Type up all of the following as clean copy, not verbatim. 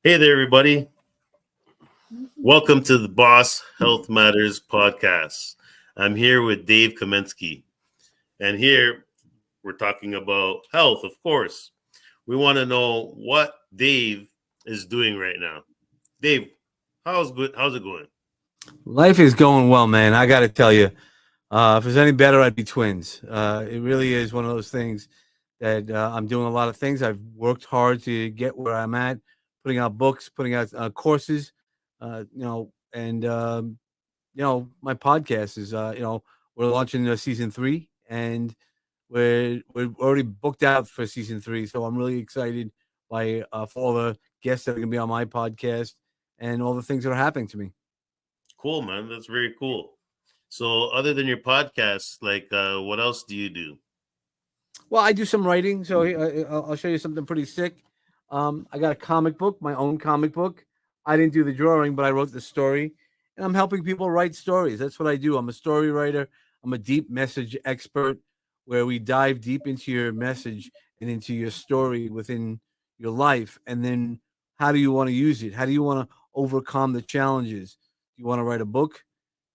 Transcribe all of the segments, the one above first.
Hey there, everybody. Welcome to the Boss Health Matters podcast. I'm here with Dave Chametzky. And here we're talking about health, of course. We want to know what Dave is doing right now. Dave, how's it going? Life is going well, man. I got to tell you, if it was any better, I'd be twins. It really is one of those things that I'm doing a lot of things. I've worked hard to get where I'm at, putting out books, putting out courses, and my podcast is, we're launching season 3, and we're already booked out for season 3. So I'm really excited by for all the guests that are going to be on my podcast and all the things that are happening to me. Cool, man. That's very cool. So, other than your podcast, what else do you do? Well, I do some writing, so I'll show you something pretty sick. I got a comic book, my own comic book. I didn't do the drawing, but I wrote the story, and I'm helping people write stories. That's what I do. I'm a story writer. I'm a deep message expert, where we dive deep into your message and into your story within your life, and then how do you want to use it? How do you want to overcome the challenges? Do you want to write a book?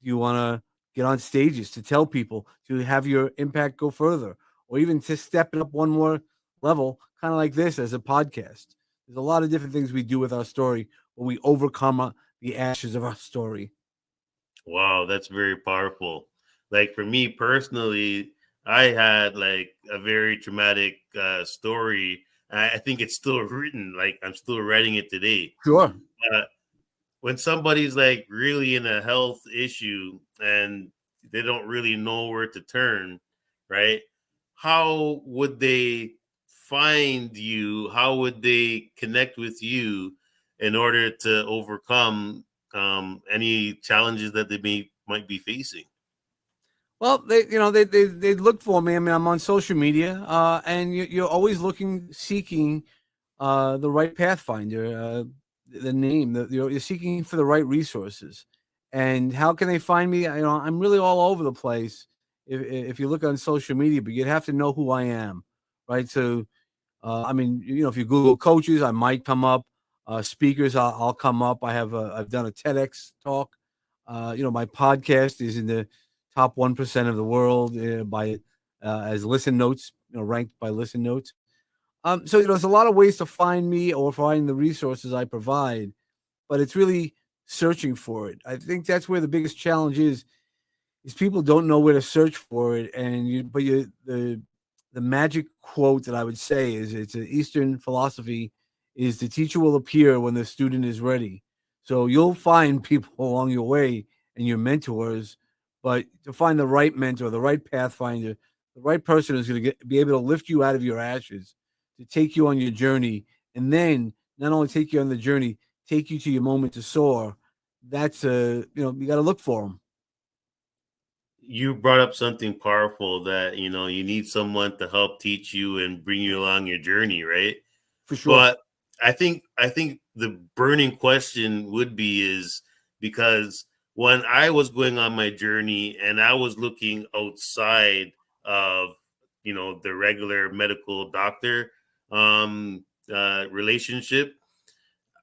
Do you want to get on stages to tell people to have your impact go further? Or even to step it up one more level, kind of like this as a podcast. There's a lot of different things we do with our story when we overcome the ashes of our story. Wow, that's very powerful. Like for me personally, I had like a very traumatic story. I think it's still written. Like I'm still writing it today. Sure. Uh, when somebody's like really in a health issue and they don't really know where to turn, right? How would they find you? How would they connect with you in order to overcome any challenges that might be facing? Well, they look for me. I mean, I'm on social media, and you're always seeking the right pathfinder, the name. You're seeking for the right resources. And how can they find me? I'm really all over the place. If you look on social media, but you'd have to know who I am, right? So, I mean, if you Google coaches, I might come up. Speakers, I'll come up. I've done a TEDx talk. My podcast is in the top 1% of the world by as listen notes, ranked by listen notes. So there's a lot of ways to find me or find the resources I provide, but it's really searching for it. I think that's where the biggest challenge is people don't know where to search for it, and the magic quote that I would say is it's an Eastern philosophy is the teacher will appear when the student is ready. So you'll find people along your way and your mentors, but to find the right mentor, the right pathfinder, the right person who's going to be able to lift you out of your ashes, to take you on your journey, and then not only take you on the journey, take you to your moment to soar. That's you got to look for them. You brought up something powerful that you need someone to help teach you and bring you along your journey, right? For sure. But I think the burning question would be is because when I was going on my journey and I was looking outside of the regular medical doctor relationship,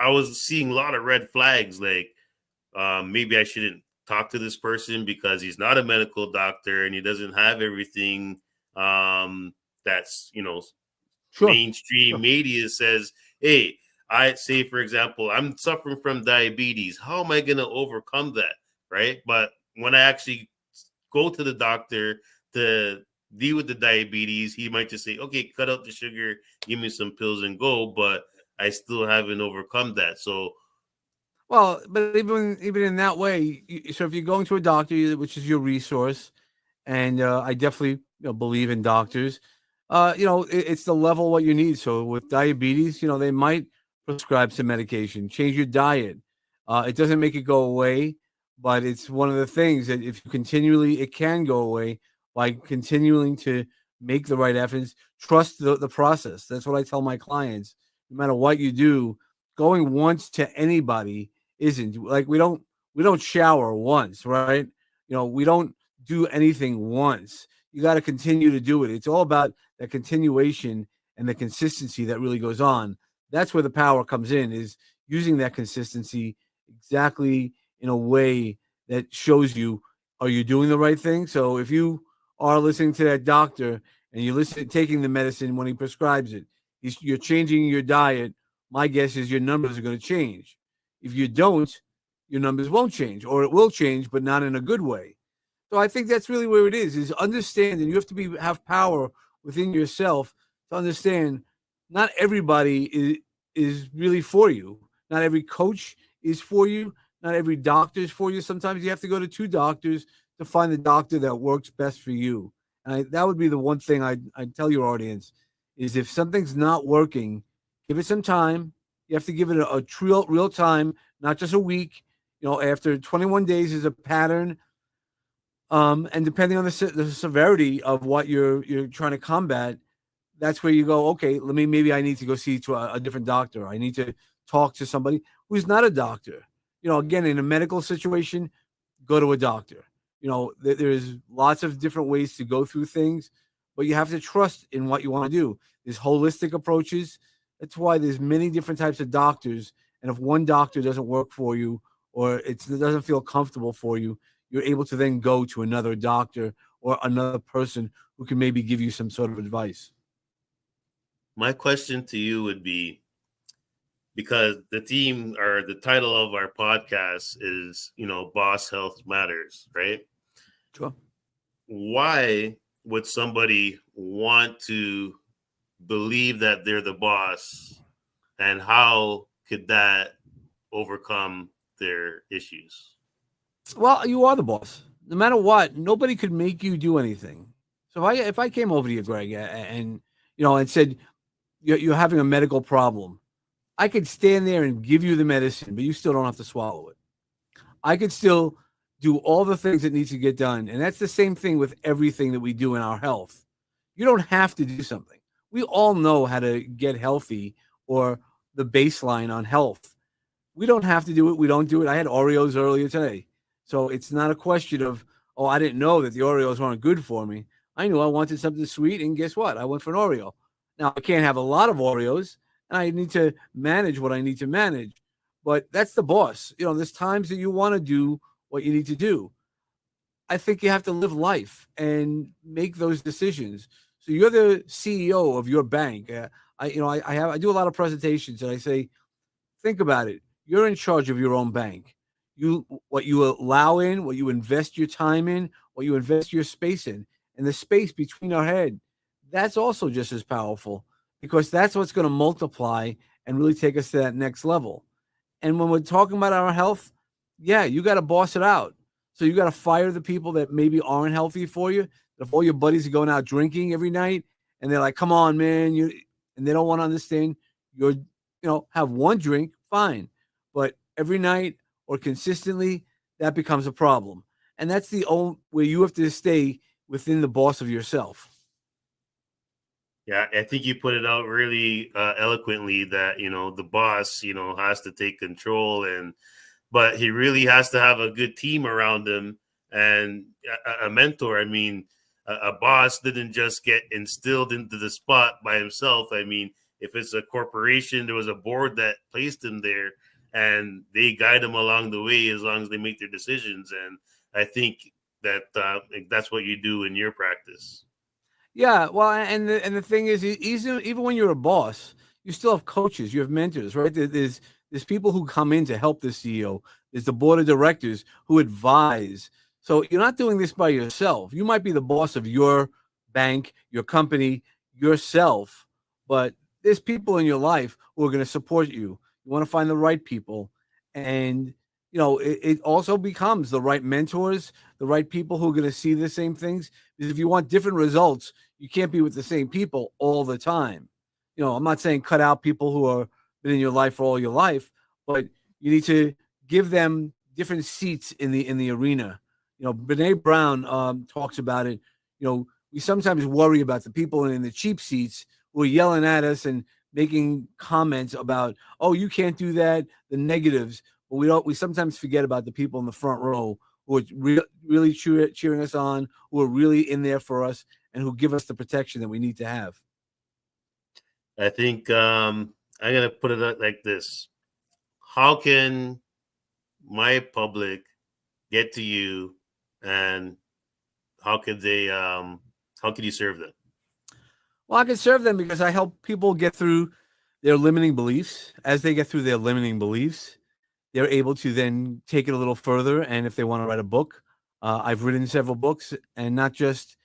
I was seeing a lot of red flags. Like maybe I shouldn't talk to this person because he's not a medical doctor and he doesn't have everything that's Sure. mainstream media says, hey, I say, for example, I'm suffering from diabetes. How am I going to overcome that? Right. But when I actually go to the doctor to deal with the diabetes, he might just say, okay, cut out the sugar, give me some pills and go. But I still haven't overcome that. So, Well, but even in that way, so if you're going to a doctor, which is your resource, and I definitely believe in doctors, it's the level what you need. So with diabetes, they might prescribe some medication, change your diet. It doesn't make it go away, but it's one of the things that if you continually, it can go away by continuing to make the right efforts, trust the process. That's what I tell my clients. No matter what you do, going once to anybody isn't like we don't shower once, right? We don't do anything once. You got to continue to do it. It's all about that continuation and the consistency that really goes on. That's where the power comes in. Is using that consistency exactly in a way that shows you, are you doing the right thing? So if you are listening to that doctor and you're listening, taking the medicine when he prescribes it, you're changing your diet, my guess is your numbers are going to change. If you don't, your numbers won't change, or it will change, but not in a good way. So I think that's really where it is understand, and you have to have power within yourself to understand not everybody is really for you. Not every coach is for you. Not every doctor is for you. Sometimes you have to go to two doctors to find the doctor that works best for you. And that would be the one thing I'd tell your audience is, if something's not working, give it some time. You have to give it a real time, not just a week. After 21 days is a pattern, and depending on the severity of what you're trying to combat, that's where you go, okay, maybe I need to go see to a different doctor. I need to talk to somebody who's not a doctor. Again, in a medical situation, go to a doctor. There's lots of different ways to go through things, but you have to trust in what you want to do. There's holistic approaches. That's why there's many different types of doctors. And if one doctor doesn't work for you, or it doesn't feel comfortable for you, you're able to then go to another doctor or another person who can maybe give you some sort of advice. My question to you would be, because the theme or the title of our podcast is, Boss Health Matters, right? Sure. Why would somebody want to believe that they're the boss, and how could that overcome their issues? Well, you are the boss. No matter what, nobody could make you do anything. So if I came over to you, Greg, and and said you're having a medical problem, I could stand there and give you the medicine, but you still don't have to swallow it. I could still do all the things that needs to get done. And that's the same thing with everything that we do in our health. You don't have to do something. We all know how to get healthy, or the baseline on health. We don't have to do it. We don't do it. I had Oreos earlier today. So it's not a question of, oh, I didn't know that the Oreos weren't good for me. I knew I wanted something sweet, and guess what? I went for an Oreo. Now, I can't have a lot of Oreos, and I need to manage what I need to manage. But that's the boss. There's times that you want to do what you need to do. I think you have to live life and make those decisions. So you're the CEO of your bank. I do a lot of presentations, and I say, think about it. You're in charge of your own bank. What you allow in, what you invest your time in, what you invest your space in, and the space between our head, that's also just as powerful, because that's what's going to multiply and really take us to that next level. And when we're talking about our health, yeah, you got to boss it out. So you got to fire the people that maybe aren't healthy for you. If all your buddies are going out drinking every night and they're like, "Come on, man," and they don't want to understand, you're, have one drink, fine, but every night or consistently, that becomes a problem. And that's the only where you have to stay within the boss of yourself. Yeah, I think you put it out really eloquently that, the boss, has to take control, but he really has to have a good team around him and a mentor. I mean, a boss didn't just get instilled into the spot by himself. I mean, if it's a corporation, there was a board that placed him there, and they guide him along the way as long as they make their decisions. And I think that that's what you do in your practice. Yeah, well, and the thing is, even when you're a boss, you still have coaches, you have mentors, right? There's people who come in to help the CEO. There's the board of directors who advise. So you're not doing this by yourself. You might be the boss of your bank, your company, yourself, but there's people in your life who are going to support you. You want to find the right people, and it also becomes the right mentors, the right people who are going to see the same things. Because if you want different results, you can't be with the same people all the time. I'm not saying cut out people who are been in your life for all your life, but you need to give them different seats in the arena. Brene Brown talks about it. We sometimes worry about the people in the cheap seats who are yelling at us and making comments about, oh, you can't do that, the negatives. But we sometimes forget about the people in the front row who are really cheering us on, who are really in there for us, and who give us the protection that we need to have. I think I'm going to put it like this. how can my public get to you, and how could they how could you serve them? Well, I can serve them because I help people get through their limiting beliefs. As they get through their limiting beliefs, they're able to then take it a little further. And if they want to write a book, I've written several books, and not just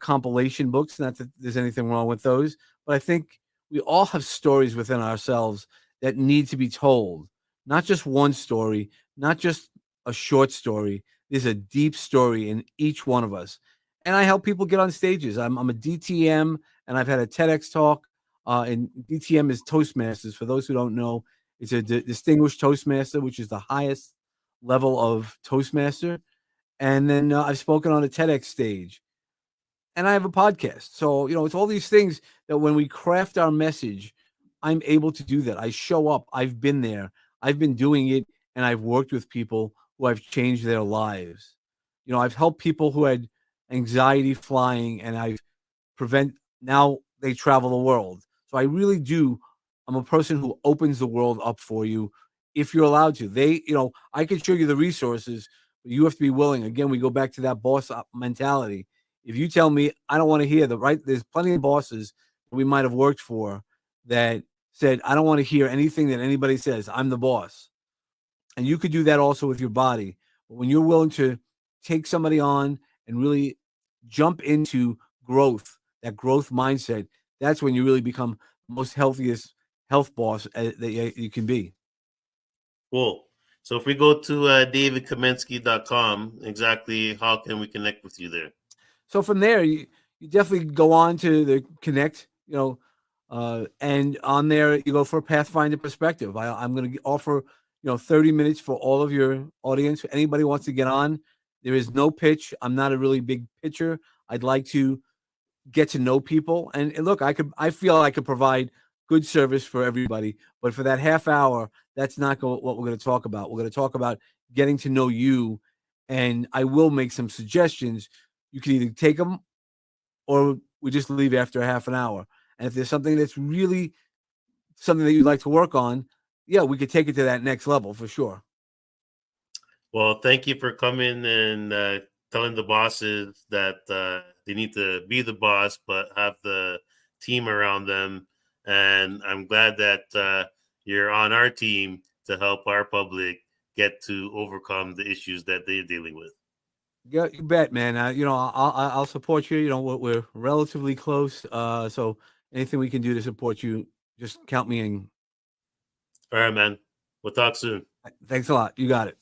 compilation books. Not that there's anything wrong with those, but I think we all have stories within ourselves that need to be told. Not just one story, not just a short story. There's a deep story in each one of us. And I help people get on stages. I'm a DTM, and I've had a TEDx talk. And DTM is Toastmasters. For those who don't know, it's a distinguished Toastmaster, which is the highest level of Toastmaster. And then I've spoken on a TEDx stage, and I have a podcast. So, it's all these things that when we craft our message, I'm able to do that. I show up. I've been there. I've been doing it, and I've worked with people who have changed their lives. I've helped people who had anxiety flying, and I've prevent now they travel the world. So I really do. I'm a person who opens the world up for you if you're allowed to. I can show you the resources, but you have to be willing. Again, we go back to that boss mentality. If you tell me I don't want to hear there's plenty of bosses we might have worked for that said, I don't want to hear anything that anybody says. I'm the boss. And you could do that also with your body. But when you're willing to take somebody on and really jump into growth, that growth mindset, that's when you really become the most healthiest health boss that you can be. Cool. So if we go to davidkamensky.com, exactly how can we connect with you there? So from there, you definitely go on to the connect, and on there you go for a Pathfinder perspective. I'm going to offer 30 minutes for all of your audience. Anybody wants to get on, there is no pitch. I'm not a really big pitcher. I'd like to get to know people, and look, I feel I could provide good service for everybody, but for that half hour, that's not what we're going to talk about. We're going to talk about getting to know you, and I will make some suggestions. You can either take them, or we just leave after a half an hour. And if there's something that's really something that you'd like to work on, yeah, we could take it to that next level for sure. Well, thank you for coming and telling the bosses that they need to be the boss, but have the team around them. And I'm glad that you're on our team to help our public get to overcome the issues that they're dealing with. Yeah, you bet, man. I'll support you. We're relatively close, so anything we can do to support you, just count me in. All right, man. We'll talk soon. Thanks a lot. You got it.